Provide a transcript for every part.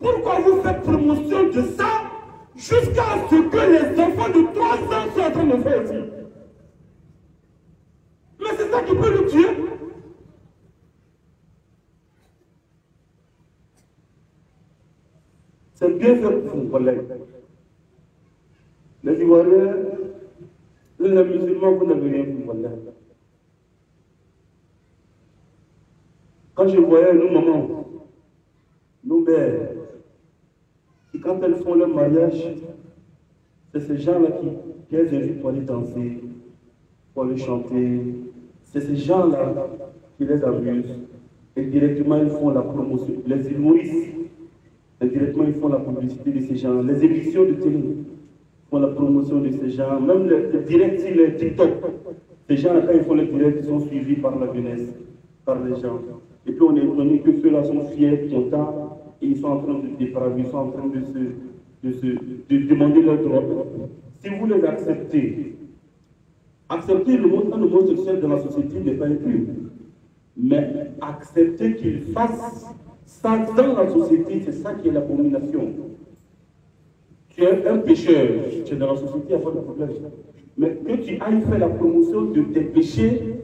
Pourquoi vous faites promotion de ça jusqu'à ce que les enfants de 3 ans soient en train de faire aussi? Mais c'est ça qui peut nous tuer. C'est bien fait pour vos collègues. Les Ivoiriens, les musulmans, vous n'avez rien pour voilà. Quand je voyais nos mamans, nos mères, qui quand elles font leur mariage, c'est ces gens-là qui les invitent pour aller danser, pour aller chanter. C'est ces gens-là qui les amusent. Et directement, ils font la promotion. Les humoristes, indirectement, ils font la publicité de ces gens. Les émissions de télé font la promotion de ces gens. Même les directs sur les TikTok, ces gens-là, quand ils font les directs, ils sont suivis par la jeunesse, par les gens. Et puis on est étonné que ceux-là sont fiers, contents, et ils sont en train de dépraver, ils sont en train de demander leurs droits. Si vous les acceptez, accepter un homosexuel dans la société n'est pas inclus. Mais accepter qu'il fasse ça dans la société, c'est ça qui est l'abomination. Tu es un pécheur, tu es dans la société, il n'y a pas de problème. Mais que tu ailles faire la promotion de tes péchés,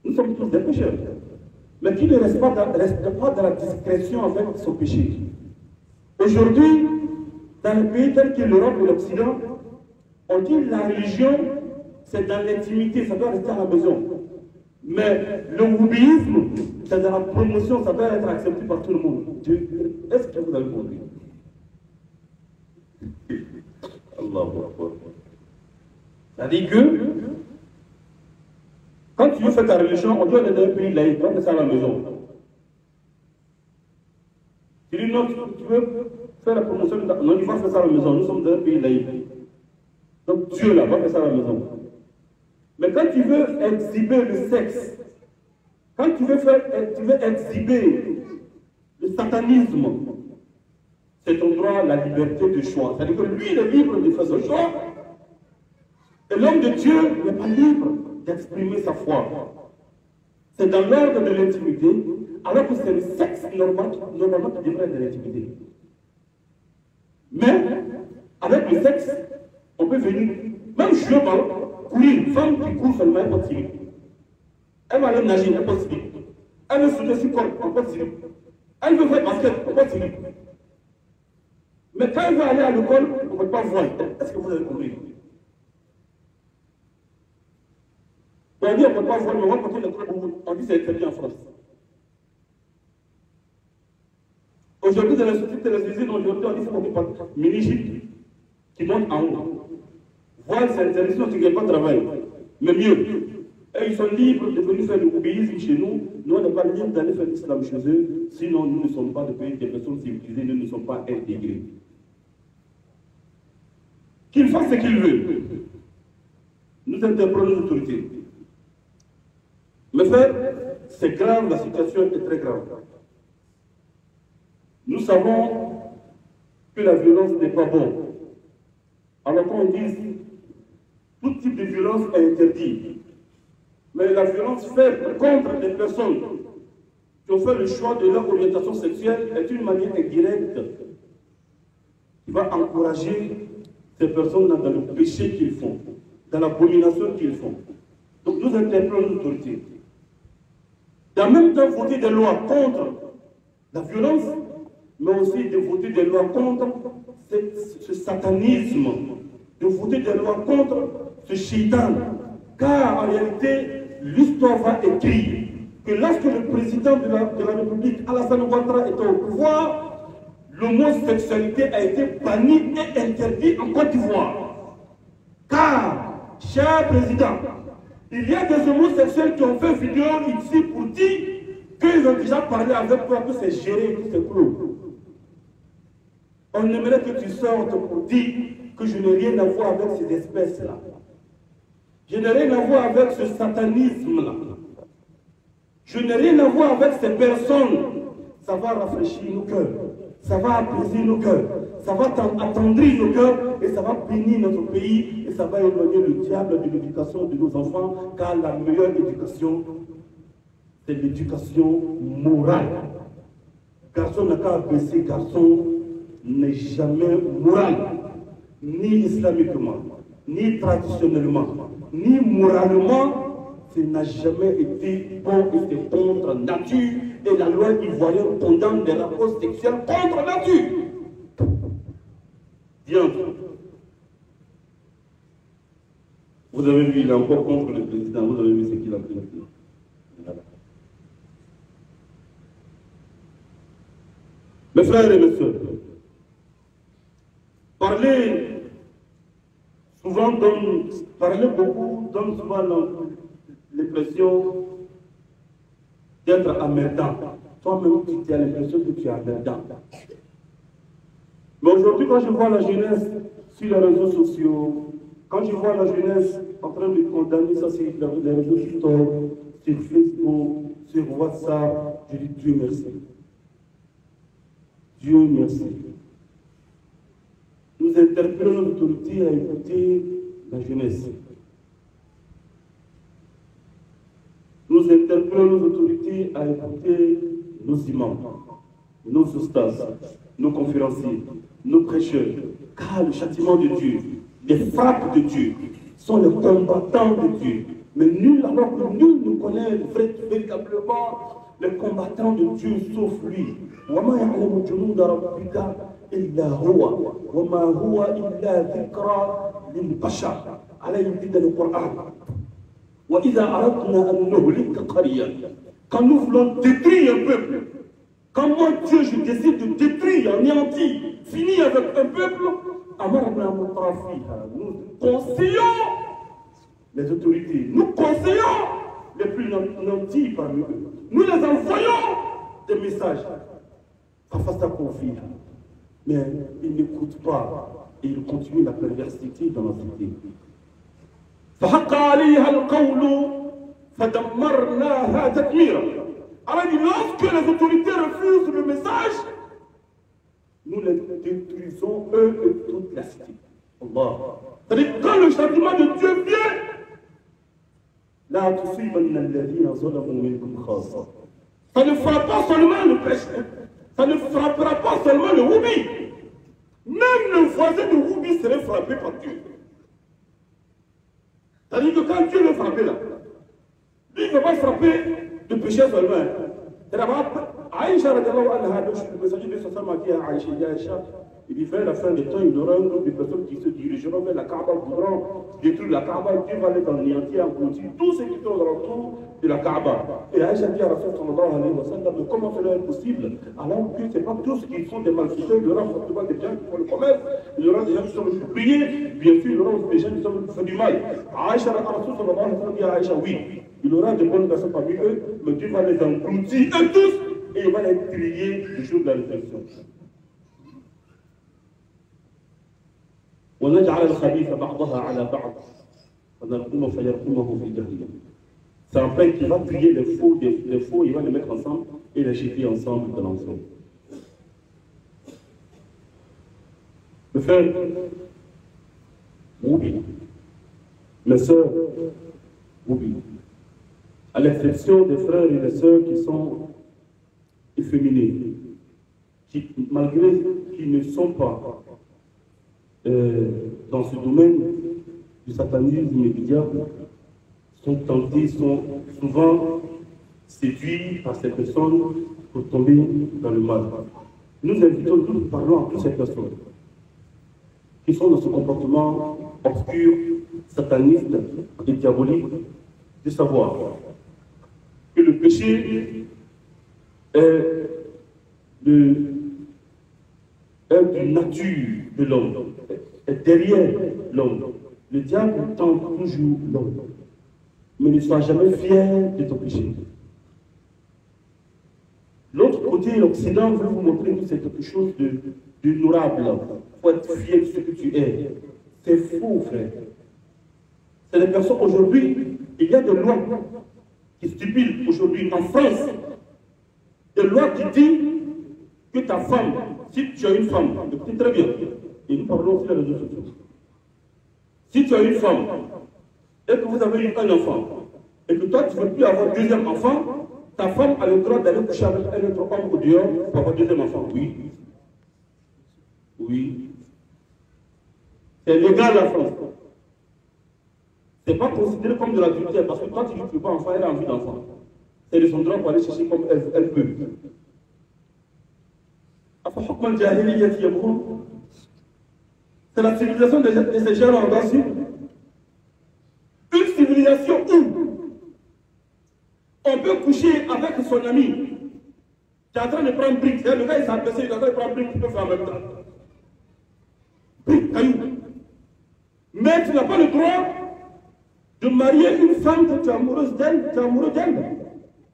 nous sommes tous des pécheurs. Mais qui ne reste pas dans la discrétion avec son péché. Aujourd'hui, dans les pays tels que l'Europe et l'Occident, on dit que la religion, c'est dans l'intimité, ça doit rester à la maison. Mais le wubisme, c'est dans la promotion, ça doit être accepté par tout le monde. Est-ce que vous avez compris? Allahu Akbar. C'est-à-dire que, quand tu veux faire ta religion, on doit être dans un pays laïque, tu vas faire ça à la maison. Tu dis non, tu veux faire la promotion, non, il faut faire ça à la maison, nous sommes dans un pays laïque. Donc Dieu là, va faire ça à la maison. Mais quand tu veux exhiber le sexe, quand tu veux exhiber le satanisme, c'est ton droit, la liberté de choix. C'est-à-dire que lui, il est libre de faire son choix. Et l'homme de Dieu n'est pas libre d'exprimer sa foi. C'est dans l'ordre de l'intimité, alors que c'est le sexe normalement qui devrait être de l'intimité. Mais, avec le sexe, on peut venir, même jouer au ballon, courir, une femme qui court seulement, elle peut tirer. Elle va aller nager, elle peut tirer. Elle veut sauter sur corps, on peut tirer. Elle veut faire basket, on peut tirer. Mais quand elle veut aller à l'école, on ne peut pas voir. Est-ce que vous avez compris? On dit on ne peut pas voir, mais on va continuer l'école. On dit que c'est interdit en France. Aujourd'hui, dans les sociétés, les usines, aujourd'hui, on dit que c'est pas mini-gîte qui monte en haut. Voir, c'est interdit, sinon tu ne gagnes pas de travail. Mais mieux. Et ils sont libres de venir faire le wubisme chez nous. Nous, on n'est pas libres d'aller faire l'islam chez eux. Sinon, nous ne sommes pas des personnes civilisées, nous ne sommes pas intégrés. Qu'il fasse ce qu'il veut. Nous interpellons les autorités. Mais frère, c'est grave, la situation est très grave. Nous savons que la violence n'est pas bonne. Alors qu'on dit tout type de violence est interdit. Mais la violence faite contre les personnes qui ont fait le choix de leur orientation sexuelle est une manière indirecte qui va encourager ces personnes dans le péché qu'ils font, dans l'abomination qu'ils font. Donc nous interpellons l'autorité. En même temps, voter des lois contre la violence, mais aussi de voter des lois contre ce satanisme, de voter des lois contre ce shaitan. Car en réalité, l'histoire va écrire que lorsque le président de la République, Alassane Ouattara, était au pouvoir, l'homosexualité a été bannie et interdite en Côte d'Ivoire. Car, cher président, il y a des homosexuels qui ont fait vidéo ici pour dire qu'ils ont déjà parlé avec toi, que c'est géré, que c'est clos. On aimerait que tu sortes pour dire que je n'ai rien à voir avec ces espèces-là. Je n'ai rien à voir avec ce satanisme-là. Je n'ai rien à voir avec ces personnes. Ça va rafraîchir nos cœurs. Ça va apaiser nos cœurs. Ça va attendrir nos cœurs et ça va bénir notre pays et ça va éloigner le diable de l'éducation de nos enfants, car la meilleure éducation, c'est l'éducation morale. garçon n'a qu'à baisser, garçon n'est jamais moral, ni islamiquement, ni traditionnellement, ni moralement, ce n'a jamais été bon et c'est contre nature. Et la loi ivoirienne condamne les rapports sexuels contre nature. Bien. Vous avez vu, il est encore contre le président, vous avez vu ce qu'il a fait. Voilà. Mes frères et mes sœurs, parler beaucoup donne souvent l'impression d'être emmerdant. Toi-même, tu as l'impression que tu es emmerdant. Mais aujourd'hui, quand je vois la jeunesse sur les réseaux sociaux, quand je vois la jeunesse en train de condamner ça sur les réseaux sociaux, sur Facebook, sur WhatsApp, je dis Dieu merci. Dieu merci. Nous interpellons l'autorité à écouter la jeunesse. Nous interpellons nos autorités à écouter nos imams, nos ustaz, nos conférenciers, nos prêcheurs. Car le châtiment de Dieu, les frappes de Dieu sont les combattants de Dieu. Mais nul, alors que nul ne connaît véritablement les combattants de Dieu sauf lui. وما يعلم جنود ربك إلا هو وما هو إلا ذكرى للبشر على يد القرآن. وإذا أردنا أن نهلك قرية, quand nous voulons détruire un peuple, quand moi Dieu je décide de détruire, anéantir, finir avec un peuple, nous conseillons les autorités, nous conseillons les plus nantis parmi eux, nous les envoyons des messages. Mais ils n'écoutent pas et ils continuent la perversité dans la cité. Alors lorsque les autorités refusent le message, nous les détruisons eux et toute la cité. C'est-à-dire quand le châtiment de Dieu vient, ça ne fera pas seulement le péché, ça ne frappera pas seulement le Woubi. Même le voisin de Woubi serait frappé par Dieu. C'est-à-dire que quand Dieu le frappe là, lui il ne va pas frapper de péché seulement. C'est là-bas, Aïcha, le messager de sa femme a dit à Aïcha, il dit vers la fin des temps, il y aura un groupe de personnes qui se dirigeront vers la Kaaba, voudront détruire la Kaaba, Dieu va les anéantir, engloutir tous ceux qui sont autour de la Kaaba. Et Aïcha dit à Rasul sallallahu alayhi wa sallam, mais comment cela est possible? Alors que ce n'est pas tous qui sont des malfaiteurs, il y aura forcément des gens qui font le commerce, il y aura des gens qui sont venus prier, bien sûr, il y aura des gens qui sont venus faire du mal. Aïcha, Rasul sallallahu alayhi wa sallam dit à Aïcha, oui, il y aura des bonnes personnes parmi eux, mais Dieu va les engloutir, eux tous, et il va les trier le jour de la résurrection. ونجعل الخبيث بعضها على بعض فنرقمه فيرقمه في جهنم. C'est un père qui va trier les faux, il va les mettre ensemble et les jeter ensemble dans l'ensemble. Mes frères, oui, mes sœurs, oui, à l'exception des frères et des sœurs qui sont efféminés, qui, malgré qu'ils ne sont pas dans ce domaine du satanisme et du diable, sont tentés, sont souvent séduits par ces personnes pour tomber dans le mal. Nous invitons, nous parlons à toutes ces personnes qui sont dans ce comportement obscur, sataniste et diabolique, de savoir que le péché est d'une nature de l'homme, est derrière l'homme. Le diable tente toujours l'homme. Mais ne sois jamais fier de ton péché. L'autre côté, l'Occident veut vous montrer que c'est quelque chose d'honorable. Il faut être fier de ce que tu es. C'est faux, frère. C'est des personnes aujourd'hui, il y a des lois qui stipulent aujourd'hui en France, des lois qui disent que ta femme, si tu as une femme, écoutez très bien, et nous parlons aussi de les réseaux sociaux. Si tu as une femme, et que vous avez eu un enfant, et que toi tu ne veux plus avoir un deuxième enfant, Ta femme a le droit d'aller coucher avec un autre homme au dehors pour avoir deuxième enfant. Oui. Oui. C'est légal en France. Ce n'est pas considéré comme de l'adultère parce que quand tu ne peux pas enfant, elle a envie d'enfant. C'est de son droit pour aller chercher comme elle peut. C'est la civilisation de ces gens en bas suivre. Une civilisation où on peut coucher avec son ami qui est en train de prendre brique. Le gars il s'est abaissé, il est en train de prendre brique, il peut faire en même temps. Brique, caillou. Mais tu n'as pas le droit de marier une femme que tu es amoureuse d'elle, tu es amoureux d'elle.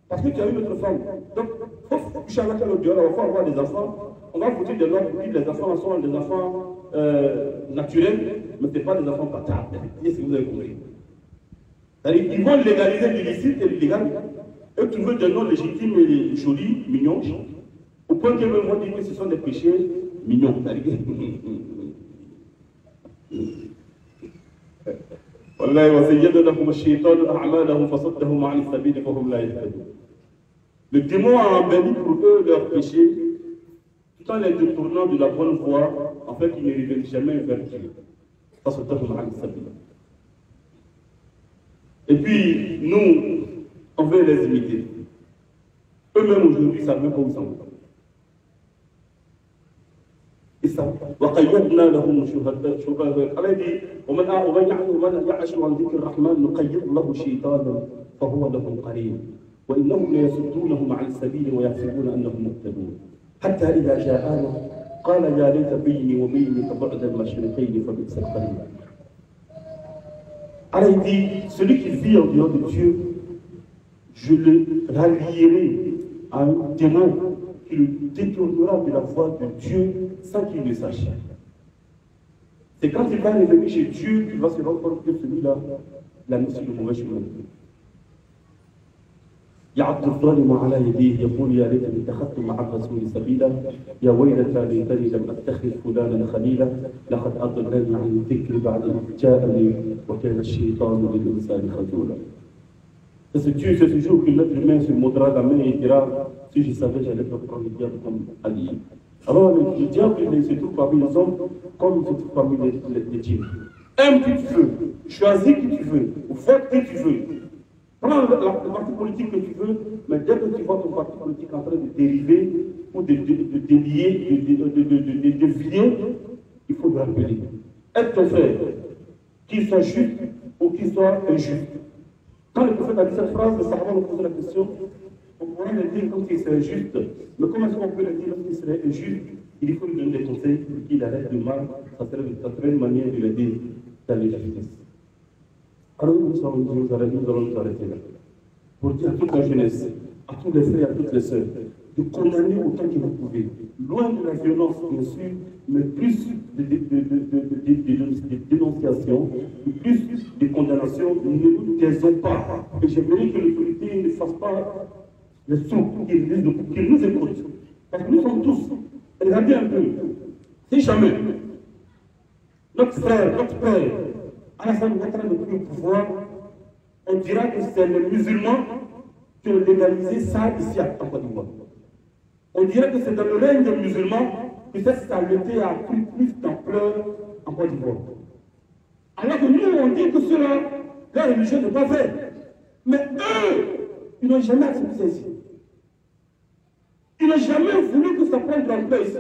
Parce que tu as une autre femme. Donc, il faut coucher avec elle au dehors, il faut avoir des enfants. On va foutre de l'ordre, puis les enfants sont des enfants naturels, mais ce n'est pas des enfants bâtards. Est-ce que vous avez compris? Ils vont légaliser l'illicite et l'illégal, et trouver des noms légitimes et jolis, mignons, au point que même vont dire que ce sont des péchés mignons. Le démon a embelli pour eux leurs péchés, tout en les détournant de la bonne voie, en fait, ils ne reviennent jamais vers Dieu. Et puis, nous, on veut les imiter. Eux-mêmes aujourd'hui, ça veut pas où ils sont. وقيضنا لهم شهداء على دي ومن يعش عن ذكر الرحمن نقيض له شيطانا فهو له قرين وانهم ليصدونهم عن السبيل ويحسبون انهم مهتدون حتى اذا جاءنا قال يا ليت بيني وبينك بعد المشرقين فبئس القرين. Alors il dit, celui qui vit en dehors de Dieu, je le rallierai à un démon qui le détournera de la voie de Dieu sans qu'il ne sache. C'est quand il va revenir chez Dieu qu'il va se rendre compte que celui-là l'a mis sur le mauvais chemin. يعض الظالم على يديه يقول يا ليتني اتخذت مع الرسول سبيلا يا ويلتى ليتني لم اتخذ فلانا خليلا لقد اضلني عن الذكر بعد إذ جاءني وكان الشيطان للانسان خذولا. C'est ce jour que l'être humain se mordra la main et dira si je savais j'allais pas prendre le diable comme allié. Alors le diable il se trouve parmi les hommes comme il se trouve parmi les dieux. Aime qui tu veux, choisis qui tu veux, vote qui tu veux. Prends le parti politique que tu veux, mais dès que tu vois ton parti politique en train de dériver ou de délier, de dévier, il faut le rappeler. Aide ton frère, qu'il soit juste ou qu'il soit injuste. Quand le prophète a dit cette phrase, le Sahaba nous pose la question, on pourrait le dire comme s'il serait juste, mais comment est-ce qu'on peut le dire lorsqu'il serait injuste? Il faut lui donner des conseils pour qu'il arrête le mal, ça serait une manière de l'aider dans la justice. Alors nous allons nous arrêter là. Pour dire à toute la jeunesse, à tous les frères, à toutes les sœurs, de condamner autant que vous pouvez. Loin de la violence, bien sûr, mais plus de dénonciation, plus de condamnation, ne nous taisons pas. Et j'aimerais que l'autorité ne fasse pas le sourd, qu'il nous écoute. Parce que nous sommes tous, regardez un peu, si jamais notre frère, notre père, Alassane Ouattara n'a plus le pouvoir, on dira que c'est les musulmans qui ont légalisé ça ici à Côte d'Ivoire. On dirait que c'est dans le règne des musulmans que cette saleté a pris plus d'ampleur en Côte d'Ivoire. Alors que nous, on dit que cela, la religion n'est pas vraie. Mais eux, ils n'ont jamais accepté ça ici. Ils n'ont jamais voulu que ça prenne de l'ampleur ici.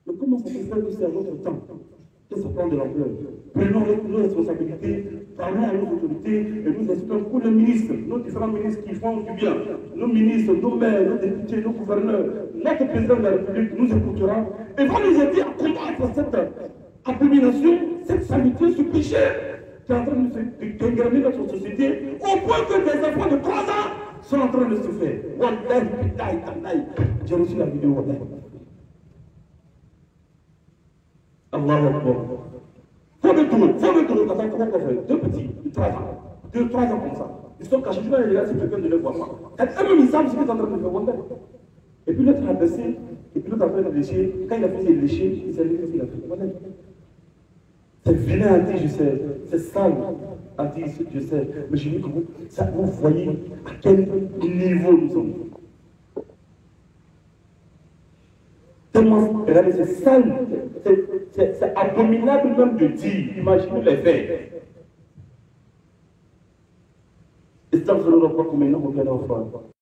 Mais comment ça se fait que c'est à notre temps que ça prend de l'ampleur? Prenons nos responsabilités, parlons à nos autorités et nous espérons pour les ministres, nos différents ministres qui font du bien, nos ministres, nos maires, nos députés, nos gouverneurs, notre président de la République nous écoutera et va nous aider à combattre cette abomination, cette saleté, ce péché qui est en train de dégrader notre société au point que des enfants de 3 ans sont en train de se faire. J'ai reçu la vidéo. Allahu Akbar. Faut le tour, comment on fait? 2 petits, de 3 ans. 2-3 ans comme ça. Ils sont cachés, je vais les regarder si quelqu'un ne les voit pas. Eux-mêmes, ils savent ce qu'ils sont en train de faire. Et puis l'autre a baissé, et puis l'autre a fait lécher. Quand il a fait ses léchés, il s'est levé, il a fait. C'est vilain à dire, je sais. C'est sale à dire, je sais. Mais je dis que vous voyez à quel niveau nous sommes. Tellement, regardez, c'est sale. C'est abominable même de dire. Imaginez les faits. Et ça, vous ne pas comme maintenant, regarde en France.